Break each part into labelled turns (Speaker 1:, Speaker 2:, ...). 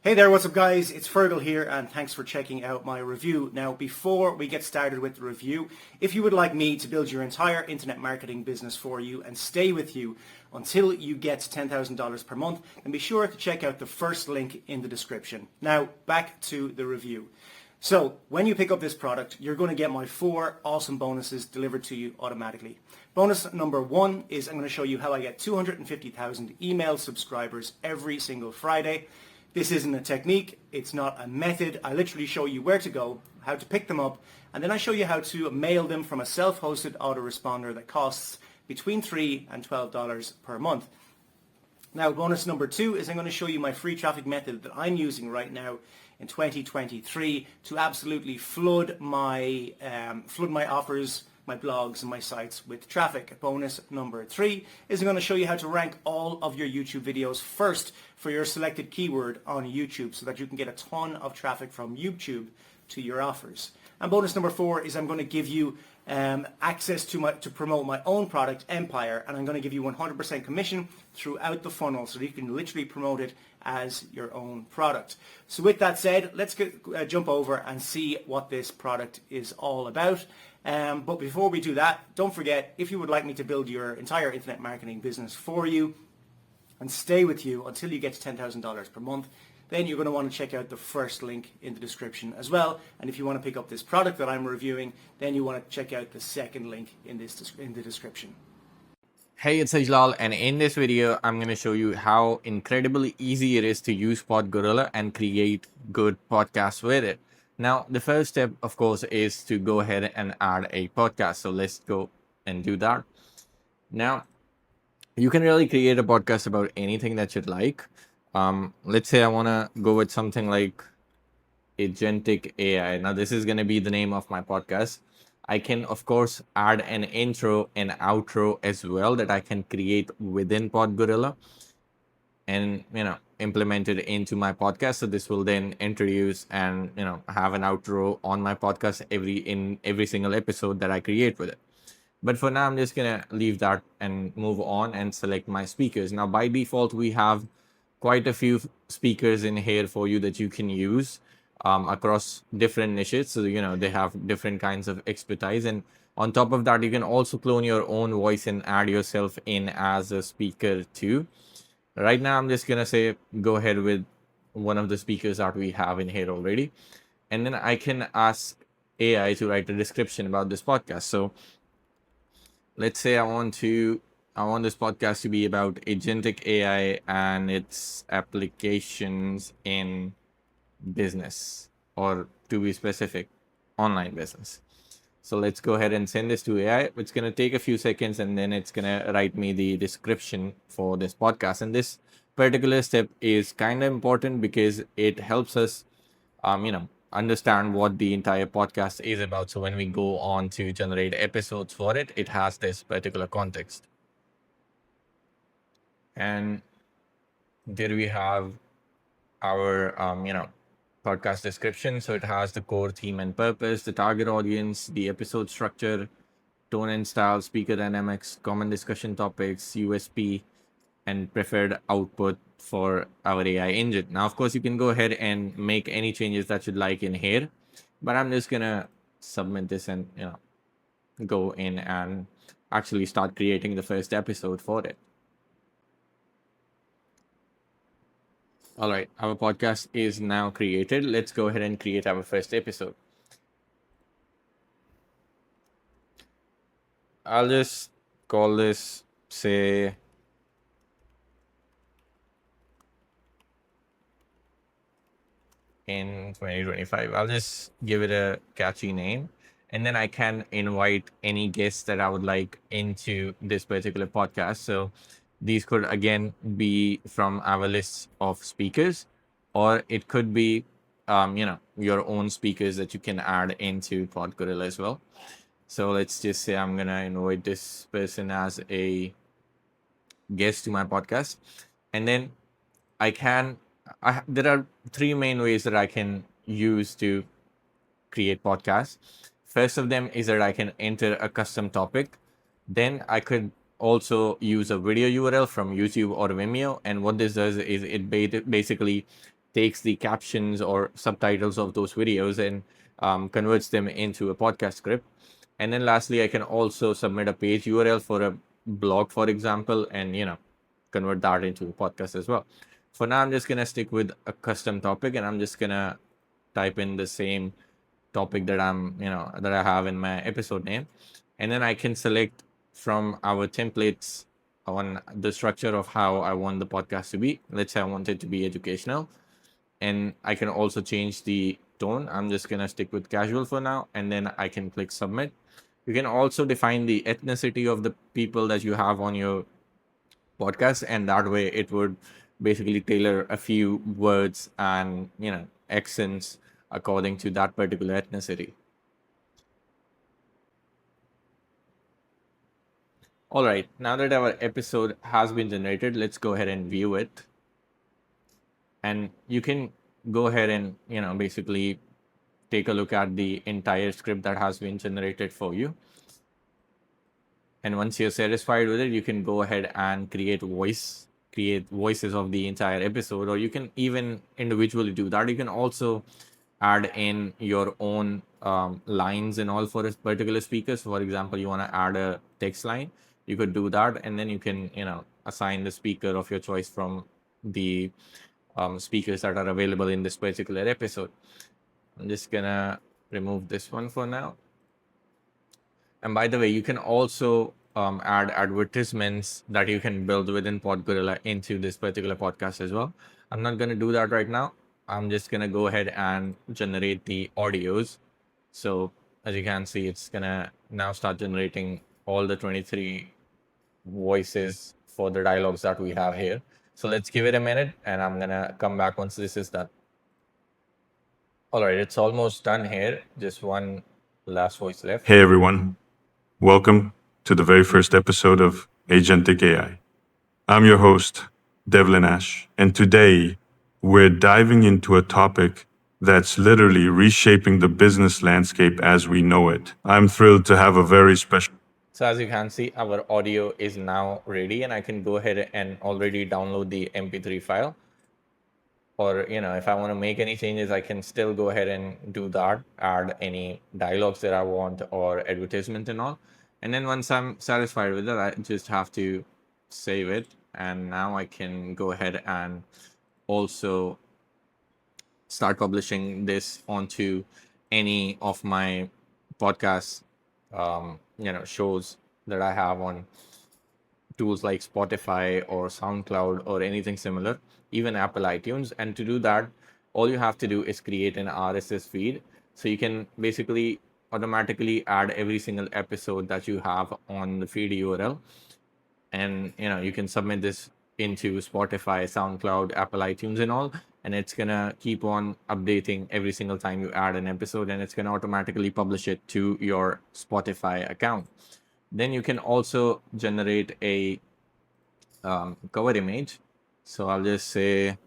Speaker 1: Hey there, what's up guys? It's Fergal here and thanks for checking out my review. Now before we get started with the review, if you would like me to build your entire internet marketing business for you and stay with you until you get $10,000 per month, then be sure to check out the first link in the description. Now back to the review. So when you pick up this product, you're going to get my 4 awesome bonuses delivered to you automatically. Bonus number 1 is I'm going to show you how I get 250,000 email subscribers every single Friday. This isn't a technique, it's not a method. I literally show you where to go, how to pick them up, and then I show you how to mail them from a self-hosted autoresponder that costs between $3 and $12 per month. Now, bonus number 2 is I'm going to show you my free traffic method that I'm using right now in 2023 to absolutely flood my offers, my blogs and my sites with traffic. Bonus number 3 is I'm going to show you how to rank all of your YouTube videos first for your selected keyword on YouTube so that you can get a ton of traffic from YouTube to your offers. And bonus number 4 is I'm going to give you access to promote my own product, Empire, and I'm going to give you 100% commission throughout the funnel so that you can literally promote it as your own product. So with that said, let's jump over and see what this product is all about. But before we do that, don't forget, if you would like me to build your entire internet marketing business for you and stay with you until you get to $10,000 per month, then you're going to want to check out the first link in the description as well. And if you want to pick up this product that I'm reviewing, then you want to check out the second link in the description.
Speaker 2: Hey, it's Ajlal, and in this video, I'm going to show you how incredibly easy it is to use PodGorilla and create good podcasts with it. Now, the first step, of course, is to go ahead and add a podcast. So let's go and do that. Now, you can really create a podcast about anything that you'd like. Let's say I want to go with something like Agentic AI. Now, this is going to be the name of my podcast. I can, of course, add an intro and outro as well that I can create within PodGorilla and, implement it into my podcast. So this will then introduce and, have an outro on my podcast in every single episode that I create with it. But for now, I'm just going to leave that and move on and select my speakers. Now, by default, we have quite a few speakers in here for you that you can use across different niches. So, they have different kinds of expertise. And on top of that, you can also clone your own voice and add yourself in as a speaker too. Right now, I'm just going to say, go ahead with one of the speakers that we have in here already. And then I can ask AI to write a description about this podcast. So let's say I want this podcast to be about agentic AI and its applications in business, or to be specific, online business. So let's go ahead and send this to AI. It's going to take a few seconds and then it's going to write me the description for this podcast. And this particular step is kind of important because it helps us, understand what the entire podcast is about. So when we go on to generate episodes for it, it has this particular context. And there we have our, podcast description. So it has the core theme and purpose, the target audience, the episode structure, tone and style, speaker dynamics, common discussion topics, USP, and preferred output for our AI engine. Now, of course, you can go ahead and make any changes that you'd like in here, but I'm just gonna submit this and go in and actually start creating the first episode for it. All right, our podcast is now created. Let's go ahead and create our first episode. I'll just call this, say, in 2025. I'll just give it a catchy name. And then I can invite any guests that I would like into this particular podcast. So these could, again, be from our list of speakers, or it could be, your own speakers that you can add into PodGorilla as well. So let's just say I'm going to invite this person as a guest to my podcast. And then there are 3 main ways that I can use to create podcasts. First of them is that I can enter a custom topic. Then I could also use a video URL from YouTube or Vimeo. And what this does is it basically takes the captions or subtitles of those videos and converts them into a podcast script. And then lastly, I can also submit a page URL for a blog, for example, and convert that into a podcast as well. For now, I'm just gonna stick with a custom topic, and I'm just gonna type in the same topic that that I have in my episode name, and then I can select from our templates on the structure of how I want the podcast to be. Let's say I want it to be educational, and I can also change the tone. I'm just gonna stick with casual for now, and then I can click submit. You can also define the ethnicity of the people that you have on your podcast, and that way it would basically tailor a few words and accents according to that particular ethnicity. All right, now that our episode has been generated, let's go ahead and view it. And you can go ahead and basically take a look at the entire script that has been generated for you. And once you're satisfied with it, you can go ahead and create voices of the entire episode, or you can even individually do that. You can also add in your own lines and all for a particular speaker. So for example, you want to add a text line, you could do that, and then you can assign the speaker of your choice from the speakers that are available in this particular episode. I'm just gonna remove this one for now. And by the way, you can also add advertisements that you can build within PodGorilla into this particular podcast as well. I'm not going to do that right now. I'm just going to go ahead and generate the audios. So as you can see, it's going to now start generating all the 23 voices for the dialogues that we have here. So let's give it a minute, and I'm going to come back once this is done. All right, it's almost done here. Just one last voice left.
Speaker 3: Hey everyone, welcome to the very first episode of Agentic AI. I'm your host, Devlin Ash, and today we're diving into a topic that's literally reshaping the business landscape as we know it. I'm thrilled to have a very special.
Speaker 2: So as you can see, our audio is now ready, and I can go ahead and already download the MP3 file. Or, if I want to make any changes, I can still go ahead and do that, add any dialogues that I want or advertisement and all. And then once I'm satisfied with it, I just have to save it. And now I can go ahead and also start publishing this onto any of my podcast shows that I have on tools like Spotify or SoundCloud or anything similar, even Apple iTunes. And to do that, all you have to do is create an RSS feed. So you can basically automatically add every single episode that you have on the feed URL. And you can submit this into Spotify, SoundCloud, Apple iTunes and all. And it's gonna keep on updating every single time you add an episode, and it's gonna automatically publish it to your Spotify account. Then you can also generate a cover image. So I'll just say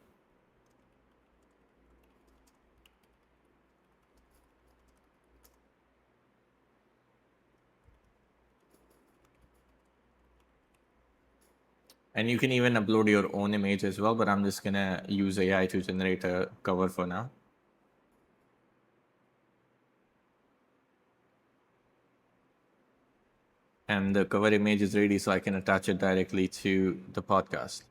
Speaker 2: and you can even upload your own image as well, but I'm just gonna use AI to generate a cover for now. And the cover image is ready, so I can attach it directly to the podcast.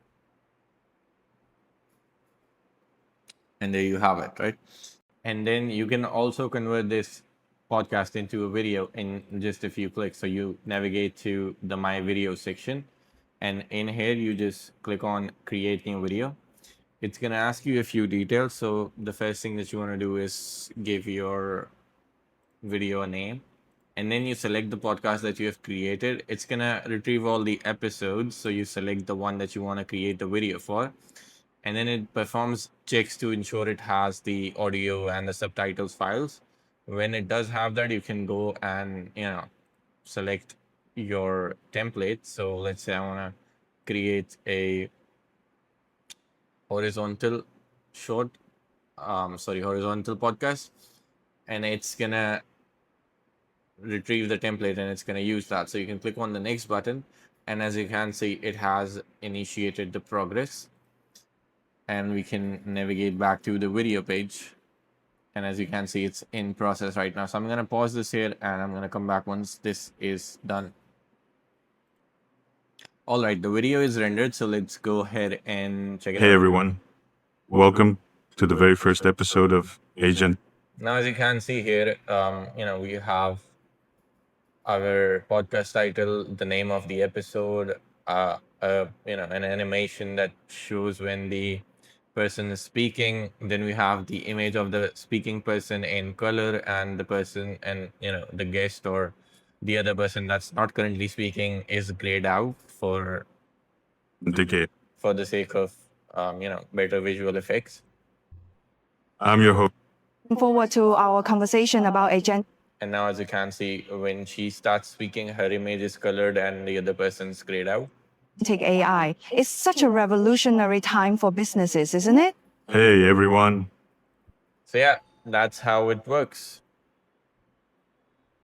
Speaker 2: And there you have it, right? And then you can also convert this podcast into a video in just a few clicks. So you navigate to the My Video section, and in here you just click on Create New Video. It's going to ask you a few details. So the first thing that you want to do is give your video a name, and then you select the podcast that you have created. It's going to retrieve all the episodes. So you select the one that you want to create the video for, and then it performs checks to ensure it has the audio and the subtitles files. When it does have that, you can go and select your template. So let's say I want to create a horizontal horizontal podcast, and it's gonna retrieve the template and it's gonna use that. So you can click on the next button, and as you can see, it has initiated the progress. and we can navigate back to the video page. And as you can see, it's in process right now. So I'm going to pause this here and I'm going to come back once this is done. All right, the video is rendered. So let's go ahead and check it out.
Speaker 3: Hey everyone, welcome to the very first episode of Agent.
Speaker 2: Now, as you can see here, we have our podcast title, the name of the episode, an animation that shows when the person is speaking. Then we have the image of the speaking person in color, and the person and the guest or the other person that's not currently speaking is grayed out for
Speaker 3: Decade.
Speaker 2: the sake of better visual effects.
Speaker 3: I'm your host.
Speaker 4: Looking forward to our conversation about agent.
Speaker 2: And now, as you can see, when she starts speaking, her image is colored and the other person's grayed out.
Speaker 4: Agentic AI. It's such a revolutionary time for businesses, isn't it?
Speaker 3: Hey everyone.
Speaker 2: So yeah, that's how it works.